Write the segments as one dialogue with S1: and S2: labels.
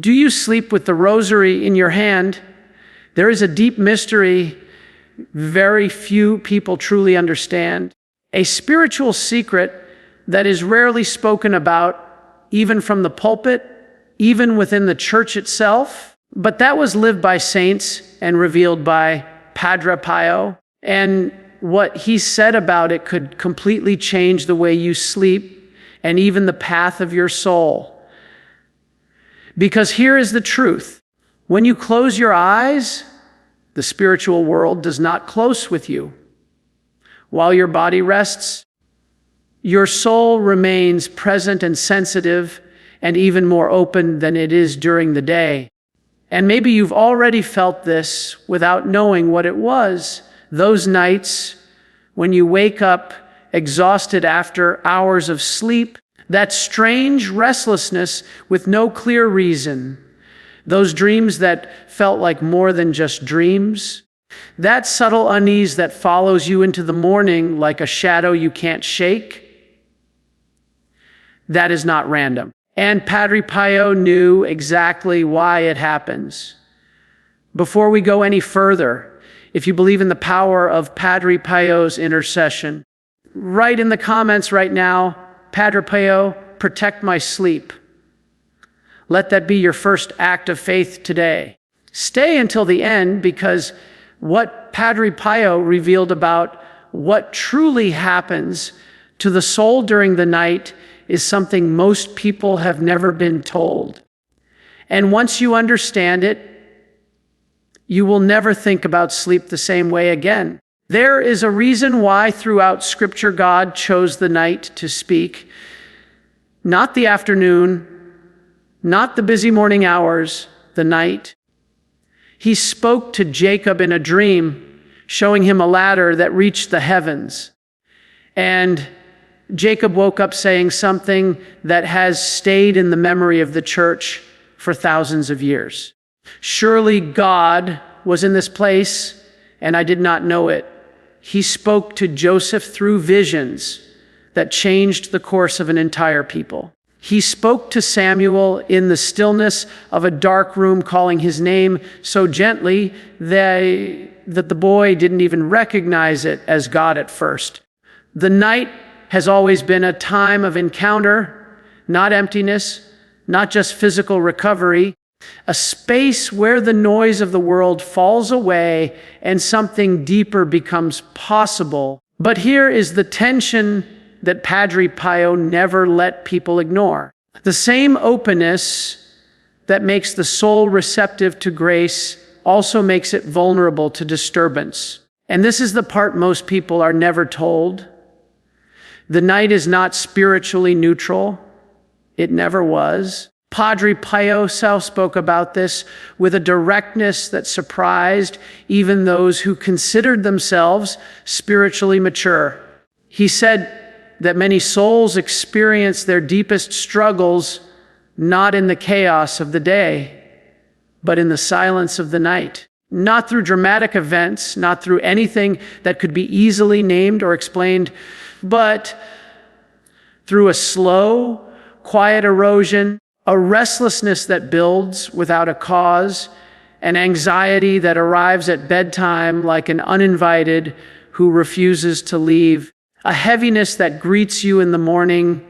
S1: Do you sleep with the Rosary in your hand? There is a deep mystery very few people truly understand, a spiritual secret that is rarely spoken about, even from the pulpit, even within the church itself. But that was lived by saints and revealed by Padre Pio. And what he said about it could completely change the way you sleep and even the path of your soul. Because here is the truth. When you close your eyes, the spiritual world does not close with you. While your body rests, your soul remains present and sensitive and even more open than it is during the day. And maybe you've already felt this without knowing what it was. Those nights when you wake up exhausted after hours of sleep, that strange restlessness with no clear reason, those dreams that felt like more than just dreams, that subtle unease that follows you into the morning like a shadow you can't shake, that is not random. And Padre Pio knew exactly why it happens. Before we go any further, if you believe in the power of Padre Pio's intercession, write in the comments right now, Padre Pio, protect my sleep. Let that be your first act of faith today. Stay until the end, because what Padre Pio revealed about what truly happens to the soul during the night is something most people have never been told. And once you understand it, you will never think about sleep the same way again. There is a reason why throughout Scripture God chose the night to speak, not the afternoon, not the busy morning hours, the night. He spoke to Jacob in a dream, showing him a ladder that reached the heavens. And Jacob woke up saying something that has stayed in the memory of the church for thousands of years. Surely God was in this place, and I did not know it. He spoke to Joseph through visions that changed the course of an entire people. He spoke to Samuel in the stillness of a dark room, calling his name so gently that the boy didn't even recognize it as God at first. The night has always been a time of encounter, not emptiness, not just physical recovery, a space where the noise of the world falls away and something deeper becomes possible. But here is the tension that Padre Pio never let people ignore. The same openness that makes the soul receptive to grace also makes it vulnerable to disturbance. And this is the part most people are never told. The night is not spiritually neutral. It never was. Padre Pio himself spoke about this with a directness that surprised even those who considered themselves spiritually mature. He said that many souls experience their deepest struggles not in the chaos of the day, but in the silence of the night. Not through dramatic events, not through anything that could be easily named or explained, but through a slow, quiet erosion, a restlessness that builds without a cause, an anxiety that arrives at bedtime like an uninvited who refuses to leave, a heaviness that greets you in the morning,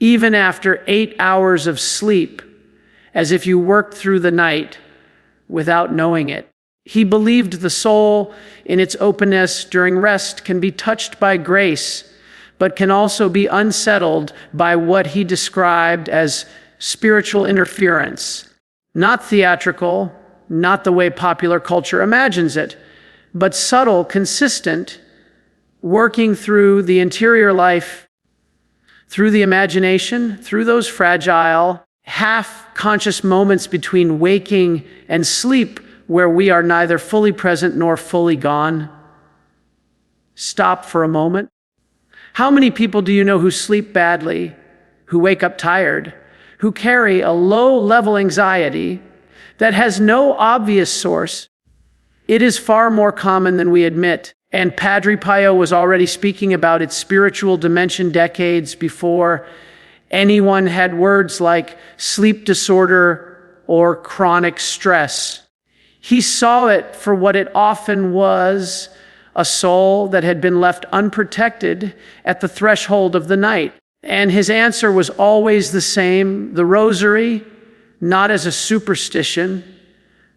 S1: even after 8 hours of sleep, as if you worked through the night without knowing it. He believed the soul, in its openness during rest, can be touched by grace, but can also be unsettled by what he described as spiritual interference. Not theatrical, not the way popular culture imagines it, but subtle, consistent, working through the interior life, through the imagination, through those fragile, half-conscious moments between waking and sleep where we are neither fully present nor fully gone. Stop for a moment. How many people do you know who sleep badly, who wake up tired, who carry a low-level anxiety that has no obvious source? It is far more common than we admit. And Padre Pio was already speaking about its spiritual dimension decades before anyone had words like sleep disorder or chronic stress. He saw it for what it often was, a soul that had been left unprotected at the threshold of the night. And his answer was always the same: the Rosary, not as a superstition,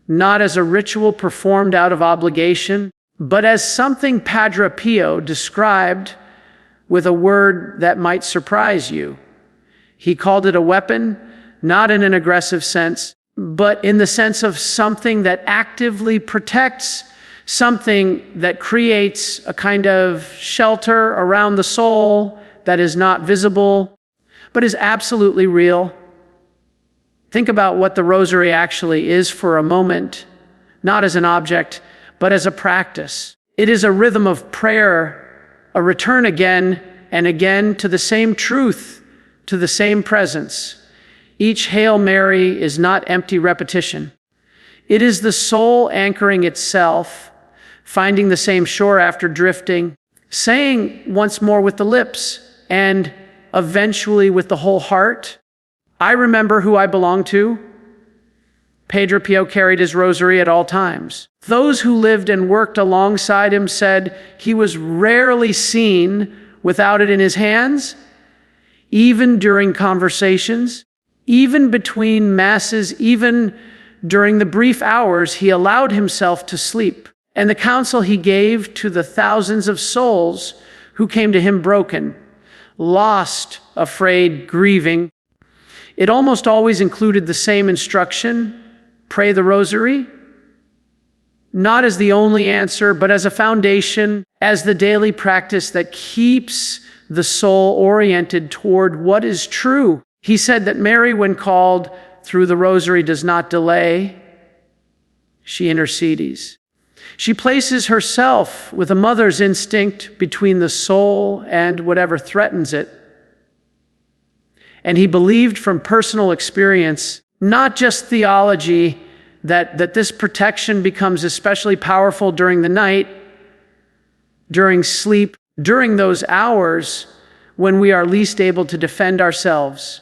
S1: not as a ritual performed out of obligation, but as something Padre Pio described with a word that might surprise you. He called it a weapon, not in an aggressive sense, but in the sense of something that actively protects, something that creates a kind of shelter around the soul that is not visible, but is absolutely real. Think about what the Rosary actually is for a moment, not as an object, but as a practice. It is a rhythm of prayer, a return again and again to the same truth, to the same presence. Each Hail Mary is not empty repetition. It is the soul anchoring itself, finding the same shore after drifting, saying once more with the lips, and eventually with the whole heart, I remember who I belong to. Padre Pio carried his rosary at all times. Those who lived and worked alongside him said he was rarely seen without it in his hands, even during conversations, even between masses, even during the brief hours he allowed himself to sleep. And the counsel he gave to the thousands of souls who came to him broken, lost, afraid, grieving, it almost always included the same instruction: pray the Rosary, not as the only answer, but as a foundation, as the daily practice that keeps the soul oriented toward what is true. He said that Mary, when called through the Rosary, does not delay. She intercedes. She places herself with a mother's instinct between the soul and whatever threatens it. And he believed from personal experience, not just theology, that this protection becomes especially powerful during the night, during sleep, during those hours when we are least able to defend ourselves.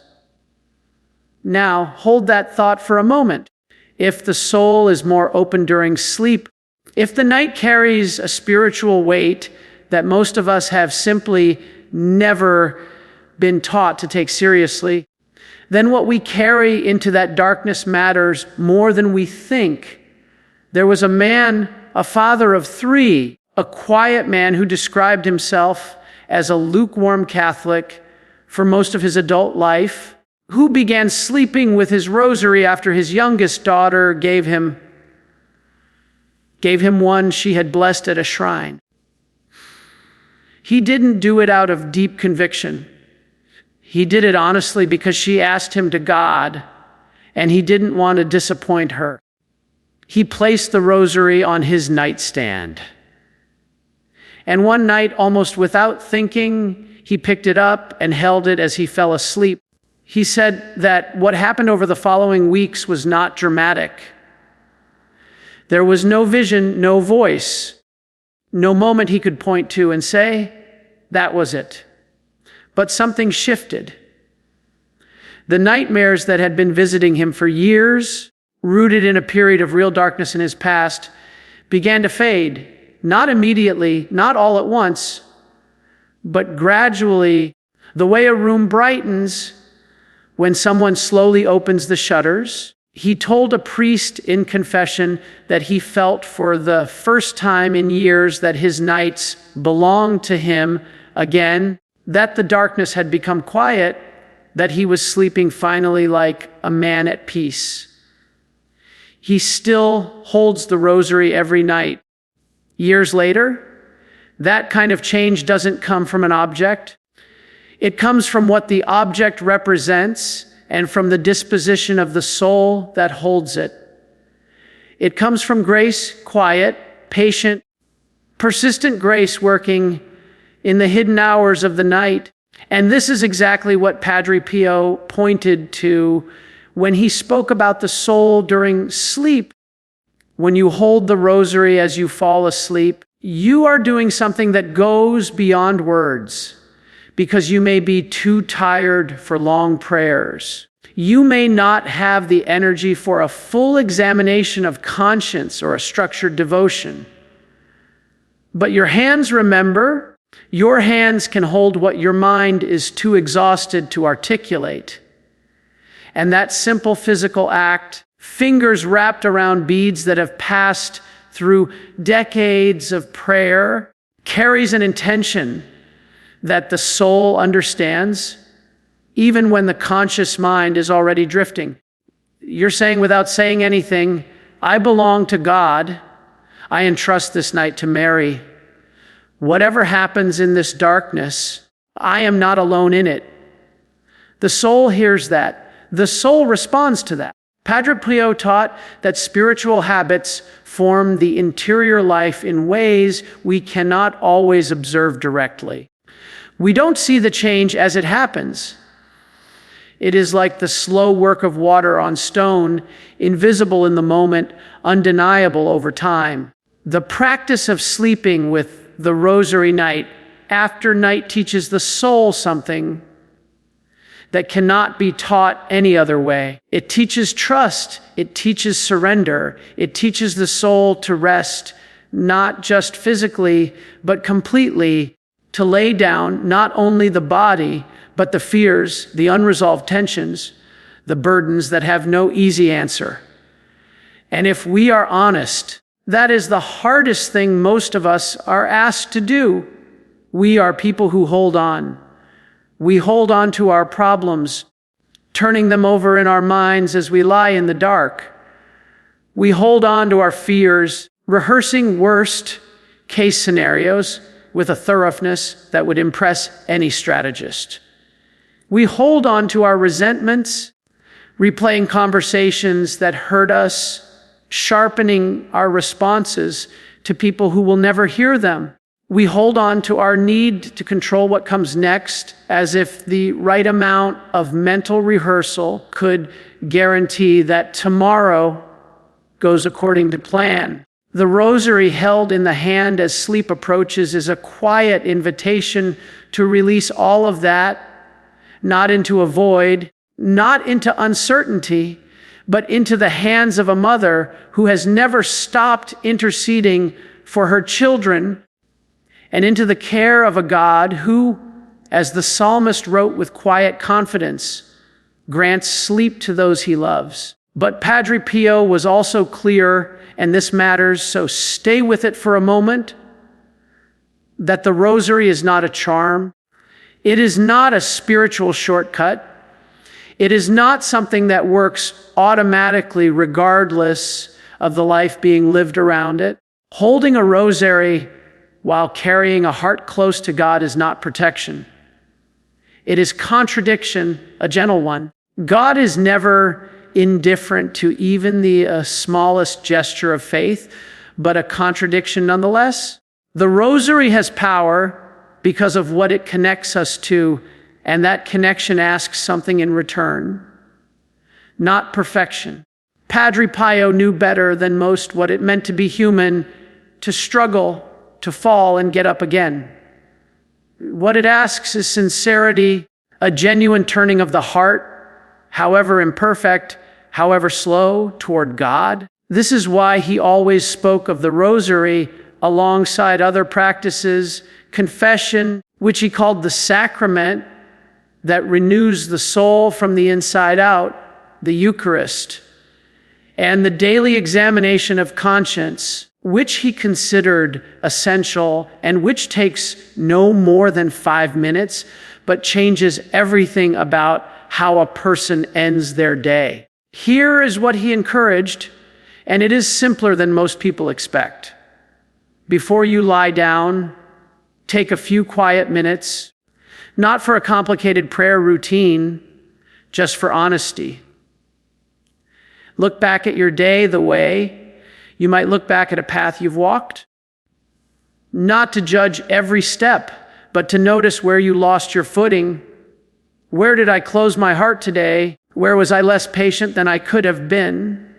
S1: Now, hold that thought for a moment. If the soul is more open during sleep, if the night carries a spiritual weight that most of us have simply never been taught to take seriously, then what we carry into that darkness matters more than we think. There was a man, a father of three, a quiet man who described himself as a lukewarm Catholic for most of his adult life, who began sleeping with his rosary after his youngest daughter gave him one she had blessed at a shrine. He didn't do it out of deep conviction. He did it honestly because she asked him to God, and he didn't want to disappoint her. He placed the rosary on his nightstand. And one night, almost without thinking, he picked it up and held it as he fell asleep. He said that what happened over the following weeks was not dramatic. There was no vision, no voice, no moment he could point to and say, that was it. But something shifted. The nightmares that had been visiting him for years, rooted in a period of real darkness in his past, began to fade. Not immediately, not all at once, but gradually, the way a room brightens when someone slowly opens the shutters. He told a priest in confession that he felt for the first time in years that his nights belonged to him again, that the darkness had become quiet, that he was sleeping finally like a man at peace. He still holds the rosary every night. Years later, that kind of change doesn't come from an object. It comes from what the object represents and from the disposition of the soul that holds it. It comes from grace, quiet, patient, persistent grace working in the hidden hours of the night. And this is exactly what Padre Pio pointed to when he spoke about the soul during sleep. When you hold the rosary as you fall asleep, you are doing something that goes beyond words, because you may be too tired for long prayers. You may not have the energy for a full examination of conscience or a structured devotion. But your hands remember. Your hands can hold what your mind is too exhausted to articulate. And that simple physical act, fingers wrapped around beads that have passed through decades of prayer, carries an intention that the soul understands, even when the conscious mind is already drifting. You're saying without saying anything, I belong to God. I entrust this night to Mary. Whatever happens in this darkness, I am not alone in it. The soul hears that. The soul responds to that. Padre Pio taught that spiritual habits form the interior life in ways we cannot always observe directly. We don't see the change as it happens. It is like the slow work of water on stone, invisible in the moment, undeniable over time. The practice of sleeping with the Rosary night after night teaches the soul something that cannot be taught any other way. It teaches trust. It teaches surrender. It teaches the soul to rest, not just physically, but completely, to lay down not only the body, but the fears, the unresolved tensions, the burdens that have no easy answer. And if we are honest, that is the hardest thing most of us are asked to do. We are people who hold on. We hold on to our problems, turning them over in our minds as we lie in the dark. We hold on to our fears, rehearsing worst case scenarios with a thoroughness that would impress any strategist. We hold on to our resentments, replaying conversations that hurt us, sharpening our responses to people who will never hear them. We hold on to our need to control what comes next, as if the right amount of mental rehearsal could guarantee that tomorrow goes according to plan. The Rosary held in the hand as sleep approaches is a quiet invitation to release all of that, not into a void, not into uncertainty, but into the hands of a mother who has never stopped interceding for her children, and into the care of a God who, as the psalmist wrote with quiet confidence, grants sleep to those he loves. But Padre Pio was also clear, and this matters, so stay with it for a moment, that the Rosary is not a charm. It is not a spiritual shortcut. It is not something that works automatically regardless of the life being lived around it. Holding a rosary while carrying a heart close to God is not protection. It is contradiction, a gentle one. God is never indifferent to even the smallest gesture of faith, but a contradiction nonetheless. The Rosary has power because of what it connects us to, and that connection asks something in return, not perfection. Padre Pio knew better than most what it meant to be human, to struggle, to fall and get up again. What it asks is sincerity, a genuine turning of the heart, however imperfect, however slow, toward God. This is why he always spoke of the Rosary alongside other practices, confession, which he called the sacrament that renews the soul from the inside out, the Eucharist, and the daily examination of conscience, which he considered essential and which takes no more than 5 minutes, but changes everything about how a person ends their day. Here is what he encouraged, and it is simpler than most people expect. Before you lie down, take a few quiet minutes, not for a complicated prayer routine, just for honesty. Look back at your day the way you might look back at a path you've walked, not to judge every step, but to notice where you lost your footing. Where did I close my heart today? Where was I less patient than I could have been?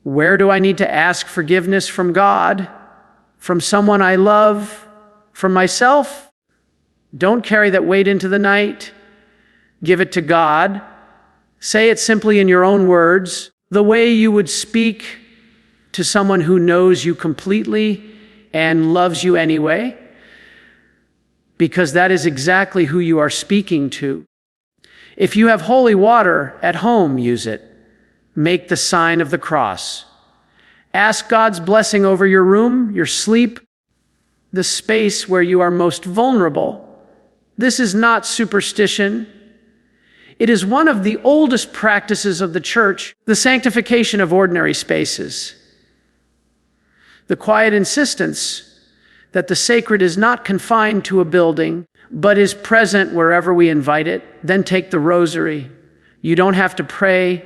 S1: Where do I need to ask forgiveness from God, from someone I love, from myself? Don't carry that weight into the night. Give it to God, Say it simply in your own words, the way you would speak to someone who knows you completely and loves you anyway, because that is exactly who you are speaking to. If you have holy water at home, use it. Make the sign of the cross. Ask God's blessing over your room, your sleep, the space where you are most vulnerable. This is not superstition. It is one of the oldest practices of the church, the sanctification of ordinary spaces. The quiet insistence that the sacred is not confined to a building, but is present wherever we invite it. Then take the Rosary. You don't have to pray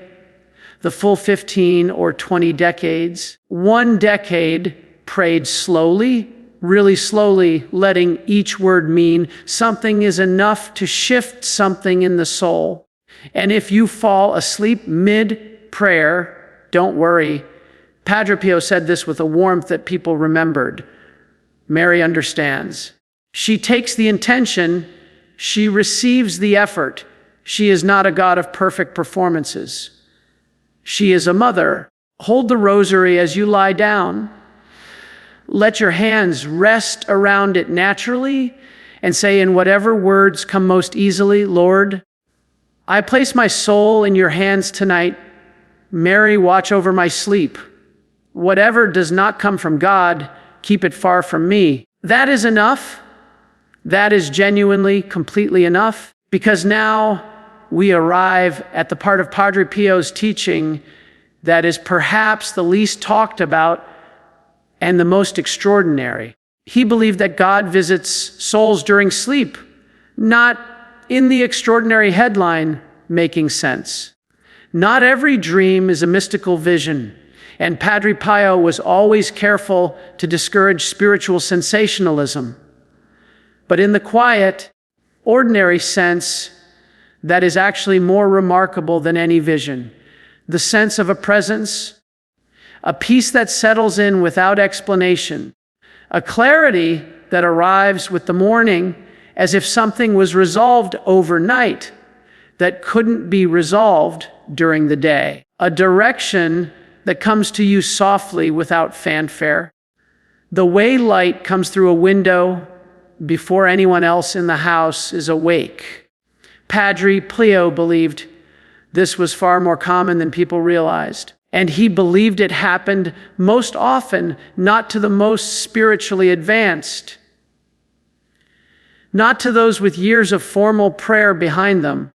S1: the full 15 or 20 decades. One decade prayed slowly, really slowly, letting each word mean something is enough to shift something in the soul. And if you fall asleep mid-prayer, don't worry. Padre Pio said this with a warmth that people remembered. Mary understands. She takes the intention, she receives the effort. She is not a God of perfect performances. She is a mother. Hold the Rosary as you lie down. Let your hands rest around it naturally and say in whatever words come most easily, Lord, I place my soul in your hands tonight. Mary, watch over my sleep. Whatever does not come from God, keep it far from me. That is enough. That is genuinely, completely enough, because now we arrive at the part of Padre Pio's teaching that is perhaps the least talked about and the most extraordinary. He believed that God visits souls during sleep, not in the extraordinary headline making sense. Not every dream is a mystical vision, and Padre Pio was always careful to discourage spiritual sensationalism. But in the quiet, ordinary sense, that is actually more remarkable than any vision. The sense of a presence, a peace that settles in without explanation, a clarity that arrives with the morning as if something was resolved overnight that couldn't be resolved during the day, a direction that comes to you softly without fanfare. The way light comes through a window before anyone else in the house is awake. Padre Pio believed this was far more common than people realized. And he believed it happened most often not to the most spiritually advanced, not to those with years of formal prayer behind them,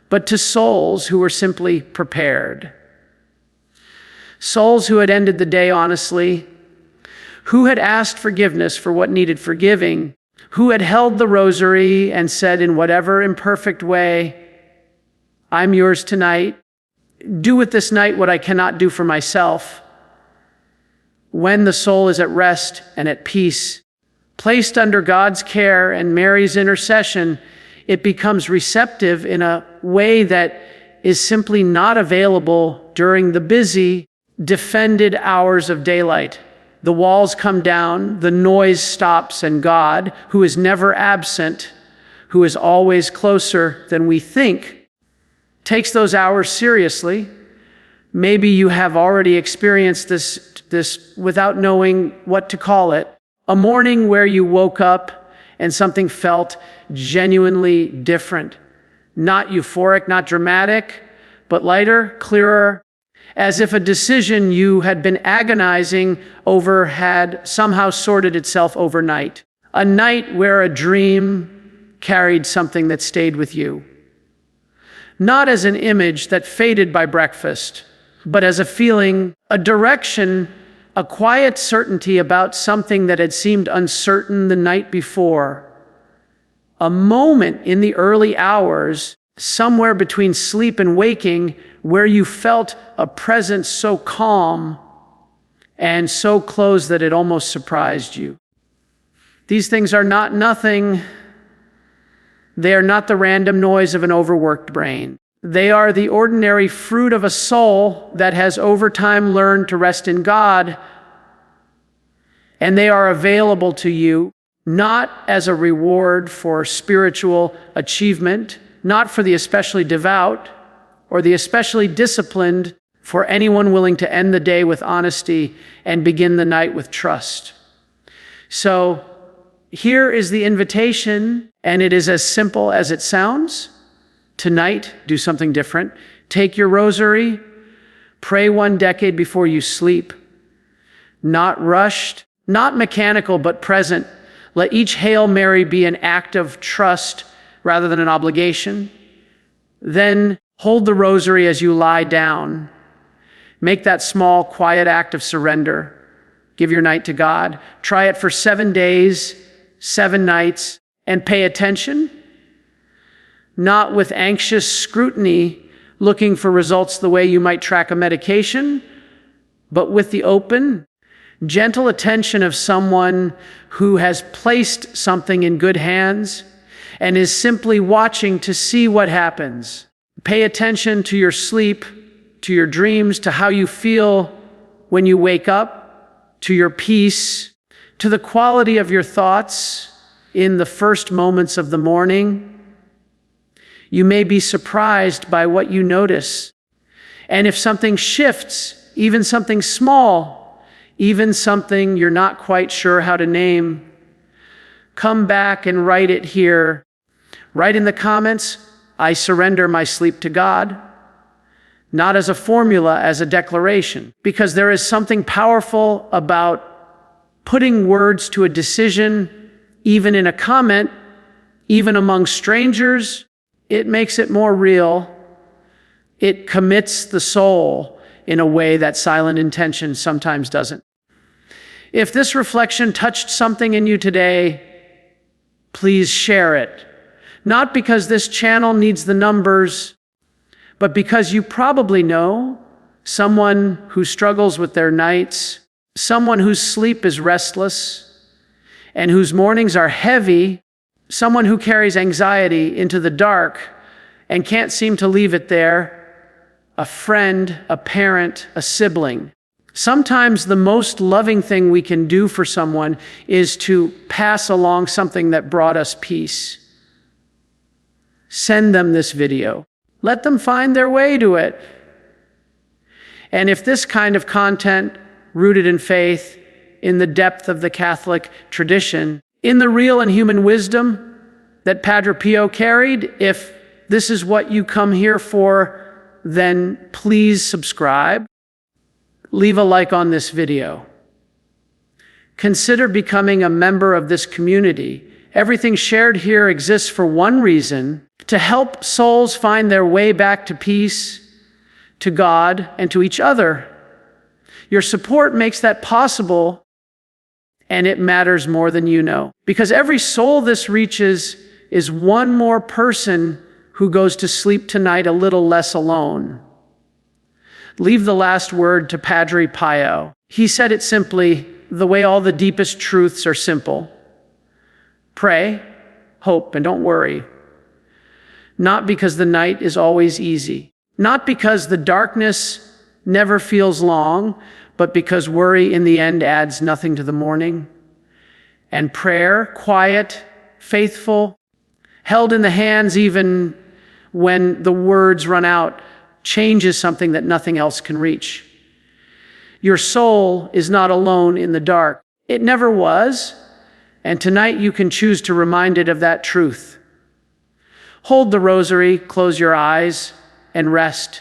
S1: but to souls who were simply prepared. Souls who had ended the day honestly, who had asked forgiveness for what needed forgiving, who had held the Rosary and said in whatever imperfect way, I'm yours tonight. Do with this night what I cannot do for myself. When the soul is at rest and at peace, placed under God's care and Mary's intercession, it becomes receptive in a way that is simply not available during the busy, defended hours of daylight. The walls come down, the noise stops, and God, who is never absent, who is always closer than we think, takes those hours seriously. Maybe you have already experienced this without knowing what to call it. A morning where you woke up and something felt genuinely different. Not euphoric, not dramatic, but lighter, clearer, as if a decision you had been agonizing over had somehow sorted itself overnight. A night where a dream carried something that stayed with you. Not as an image that faded by breakfast, but as a feeling, a direction, a quiet certainty about something that had seemed uncertain the night before. A moment in the early hours, somewhere between sleep and waking, where you felt a presence so calm and so close that it almost surprised you. These things are not nothing. They are not the random noise of an overworked brain. They are the ordinary fruit of a soul that has over time learned to rest in God, and they are available to you not as a reward for spiritual achievement, not for the especially devout or the especially disciplined for anyone willing to end the day with honesty and begin the night with trust. So here is the invitation, and it is as simple as it sounds. Tonight, do something different. Take your rosary, pray 1 decade before you sleep. Not rushed, not mechanical, but present. Let each Hail Mary be an act of trust rather than an obligation. Then hold the rosary as you lie down. Make that small, quiet act of surrender. Give your night to God. Try it for 7 days, 7 nights, and pay attention. Not with anxious scrutiny, looking for results the way you might track a medication, but with the open, gentle attention of someone who has placed something in good hands and is simply watching to see what happens. Pay attention to your sleep, to your dreams, to how you feel when you wake up, to your peace, to the quality of your thoughts in the first moments of the morning. You may be surprised by what you notice. And if something shifts, even something small, even something you're not quite sure how to name, come back and write it here. Write in the comments, I surrender my sleep to God. Not as a formula, as a declaration, because there is something powerful about putting words to a decision, even in a comment, even among strangers. It makes it more real. It commits the soul in a way that silent intention sometimes doesn't. If this reflection touched something in you today, please share it. Not because this channel needs the numbers, but because you probably know someone who struggles with their nights, someone whose sleep is restless, and whose mornings are heavy, someone who carries anxiety into the dark and can't seem to leave it there, a friend, a parent, a sibling. Sometimes the most loving thing we can do for someone is to pass along something that brought us peace. Send them this video. Let them find their way to it. And if this kind of content, rooted in faith, in the depth of the Catholic tradition, in the real and human wisdom that Padre Pio carried, if this is what you come here for, then please subscribe. Leave a like on this video. Consider becoming a member of this community. Everything shared here exists for one reason: to help souls find their way back to peace, to God, and to each other. Your support makes that possible, and it matters more than you know. Because every soul this reaches is one more person who goes to sleep tonight a little less alone. Leave the last word to Padre Pio. He said it simply, the way all the deepest truths are simple. Pray, hope, and don't worry. Not because the night is always easy. Not because the darkness never feels long, but because worry in the end adds nothing to the morning. And prayer, quiet, faithful, held in the hands even when the words run out, changes something that nothing else can reach. Your soul is not alone in the dark. It never was, and tonight you can choose to remind it of that truth. Hold the rosary, close your eyes, and rest.